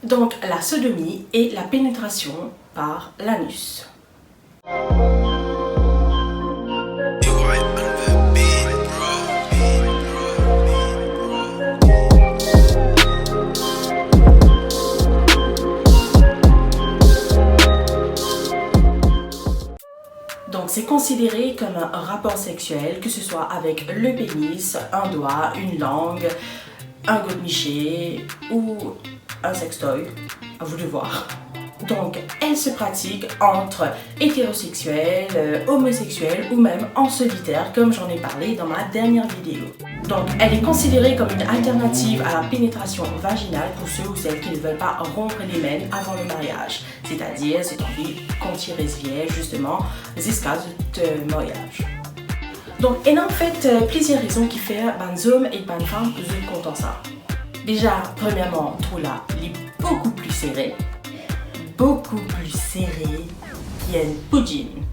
Donc la sodomie est la pénétration par l'anus. Donc c'est considéré comme un rapport sexuel, que ce soit avec le pénis, un doigt, une langue, un godemiché ou un sextoy, à vous de voir. Donc elle se pratique entre hétérosexuels, homosexuels ou même en solitaire comme j'en ai parlé dans ma dernière vidéo. Donc elle est considérée comme une alternative à la pénétration vaginale pour ceux ou celles qui ne veulent pas rompre les mêmes avant le mariage, c'est-à-dire cette envie qu'on tire justement jusqu'à ce mariage. Donc il y a en fait plusieurs raisons qui font que les hommes et les femmes se content ça. Déjà, premièrement, tout là, il est beaucoup plus serré qu'une poudine.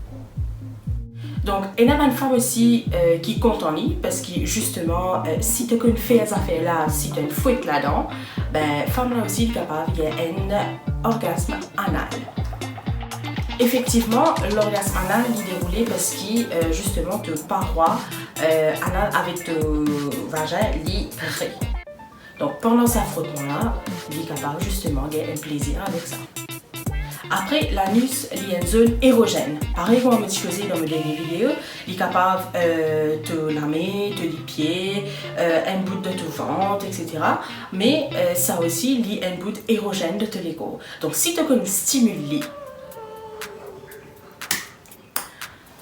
Donc, il y a une femme aussi qui compte en lui parce que justement, si tu as fait ces affaires-là, si tu as une fouette là-dedans, ben, femme là aussi est capable de un orgasme anal. Effectivement, l'orgasme anal est déroulé parce que justement, tes parois anal avec ton vagin est prêt. Donc pendant ce frottement-là, il est capable justement d'avoir un plaisir avec ça. Après, l'anus est une zone érogène. Pareil comme on faisait dans mes dernières vidéos, il est capable de lamer, de les pieds, un bout de ton ventre, etc. Mais ça aussi, il y a un bout érogène de ton ego. Donc si tu as un stimuli,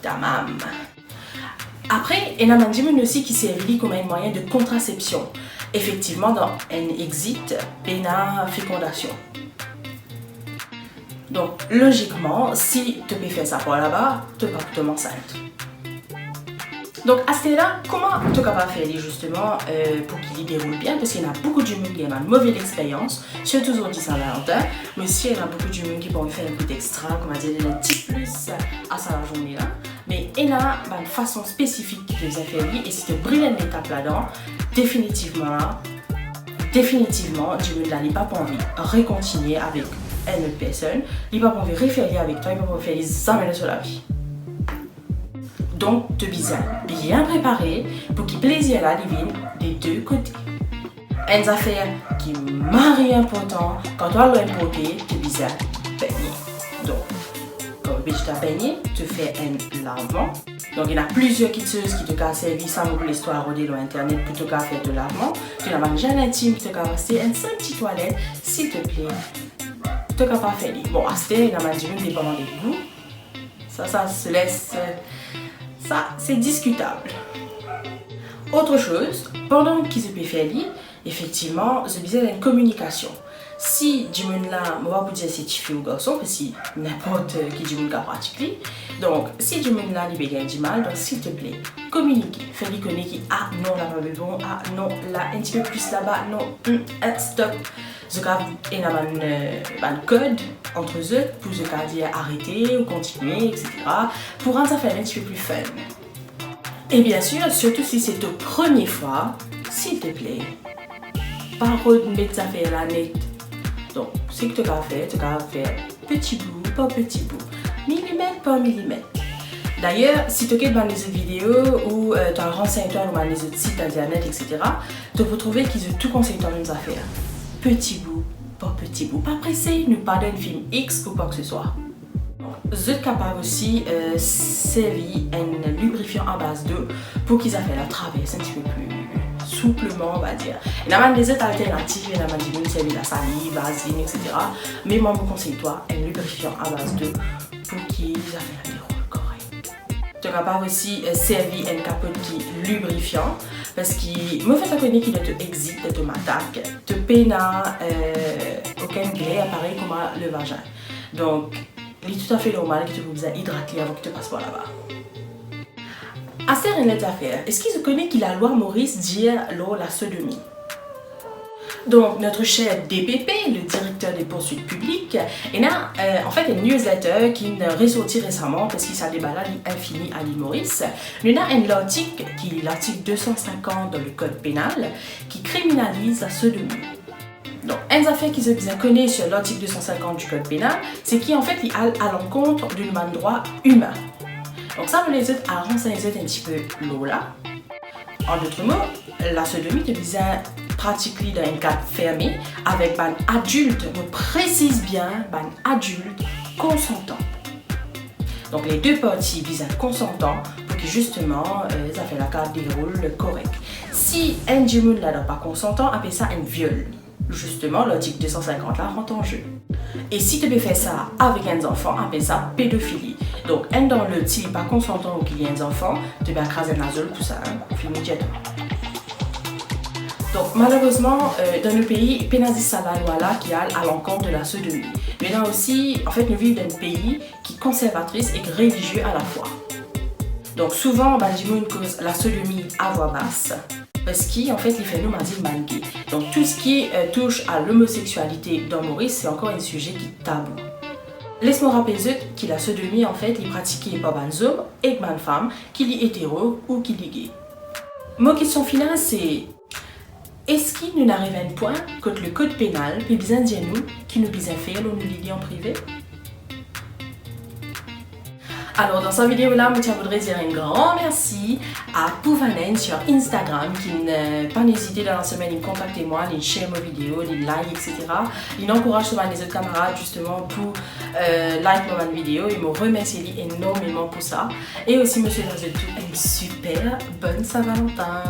tamam. Après, il y a un dimension aussi qui servait comme un moyen de contraception. Effectivement, dans un exit, il y a une fécondation. Donc, logiquement, si tu peux faire ça par là-bas, tu peux pas tomber enceinte. Donc, à ce là comment tu es capable de faire justement pour qu'il déroule bien? Parce qu'il y a beaucoup de gens qui ont une mauvaise expérience, surtout aujourd'hui Saint-Valentin, mais aussi il y a beaucoup de gens qui peuvent faire un peu d'extra, comme on dit, un petit plus à sa journée-là. Mais il y a une façon spécifique de faire et si tu brûles une étape là-dedans, définitivement, du monde là, il n'a pas envie de recontinuer avec une autre personne, il n'a pas envie de refaire avec toi, il n'a pas envie de faire les amènes sur la vie. Donc, tu dois bien préparer pour qu'il plaisir là vienne des deux côtés. Une affaire qui est marre important, quand tu as l'importé, tu dois baigner. Donc, quand tu as baigné, tu fais un lavement. Donc, il y a plusieurs kiteuses qui te ont servi ça pour l'histoire rodée sur internet pour te faire de lavement. Tu as un gel intime qui te a passé une seule petite toilette, s'il te plaît. Tu n'as pas fait. Bon, à ce moment, il y a un dépendant des goûts. Ça se laisse. Ça, c'est discutable. Autre chose, pendant qu'ils se peut faire lire, effectivement, je disais une communication. Si du monde là, on va vous dire si tu fais ou garçon, parce que n'importe qui du monde qui pratique. Donc, si du monde là, il y a du mal, donc s'il te plaît, communiquez. Fais-lui connaître qui, ah non, là, pas bon, ah non, là, un petit peu plus là-bas, non, stop. Il y a un code entre eux pour dire arrêter ou continuer, etc. Pour rendre ça faire un petit peu plus fun. Et bien sûr, surtout si c'est ta première fois, s'il te plaît, pas remettre ça faire la net. Donc, ce que tu vas faire petit bout par petit bout, millimètre par millimètre. D'ailleurs, si tu regardes dans les autres vidéos ou tu as renseigné-toi dans les autres sites internet, etc., tu peux trouver qu'ils ont tout conseillé dans les affaires. Petit bout par petit bout. Pas pressé, ne pas d'un film X ou quoi que ce soit. Vous êtes capable aussi de servir un lubrifiant à base d'eau pour qu'ils aient la traverse un petit peu plus souplement, on va dire. Il y a même des autres alternatives, il y a même des gens qui la salive, vaseline, etc. Mais moi, je vous conseille toi un lubrifiant à base d'eau pour qu'ils aient un déroule correct. Tu es capable aussi de servir un capote qui est lubrifiant. Parce que me fait connaître qu'il te exit, te m'attaque, te peine aucun glais pareil comme le vagin. Donc, il est tout à fait normal que tu vous hydrater avant que tu passes par là-bas. À cette une affaire, est-ce qu'il se connaît que la loi Maurice dit la sodomie? Donc, notre cher DPP, le directeur des poursuites publiques, il a en fait une newsletter qui est ressortie récemment parce qu'il s'est déballé infini à l'île Maurice. Il y a un article qui est l'article 250 dans le code pénal qui criminalise la sodomie. Donc, une affaire qui se bien connaît sur l'article 250 du Code pénal, c'est qu'en fait, il a à l'encontre d'une manne droit humain. Donc, ça me les autres à renseigner un petit peu l'eau là. En d'autres mots, la sodomie est bien pratiquée dans un cadre fermé avec un adulte, on précise bien, un adulte consentant. Donc, les deux parties visent un consentant pour que justement, ça fait la carte déroule correct. Si un djimoun là n'est pas consentant, appelle ça un viol. Justement, l'article 250 là rentre en jeu. Et si tu peux faire ça avec un enfant, appelle ça pédophilie. Donc, un dans le s'il n'est pas consentant ou qu'il y a un enfant, tu peux écraser un azole pour ça, immédiatement. Donc, malheureusement, dans le pays, pénalise ça la loi là qui a à l'encontre de la sodomie. Maintenant aussi, en fait, nous vivons dans un pays qui est conservatrice et religieux à la fois. Donc, souvent, on cause la sodomie à voix basse. Parce qu'en fait, il fait nous dire manquer. Donc, tout ce qui touche à l'homosexualité dans Maurice, c'est encore un sujet qui est tabou. Laisse-moi rappeler que la sodomie, en fait, est pratiquée par des hommes et des femmes, qu'il est hétéro ou qu'il est gay. Ma question finale, c'est est-ce qu'il nous arrive à un point que le code pénal peut bien dire nous qui nous besoin faire nous liguer en privé? Alors dans cette vidéo là, je voudrais dire un grand merci à Pouvanen sur Instagram qui n'a pas hésité dans la semaine de contacter moi, de share mes vidéos, de like, etc. Il encourage souvent les autres camarades justement pour like mes vidéos. Il me remercie énormément pour ça. Et aussi monsieur tout une super bonne Saint-Valentin.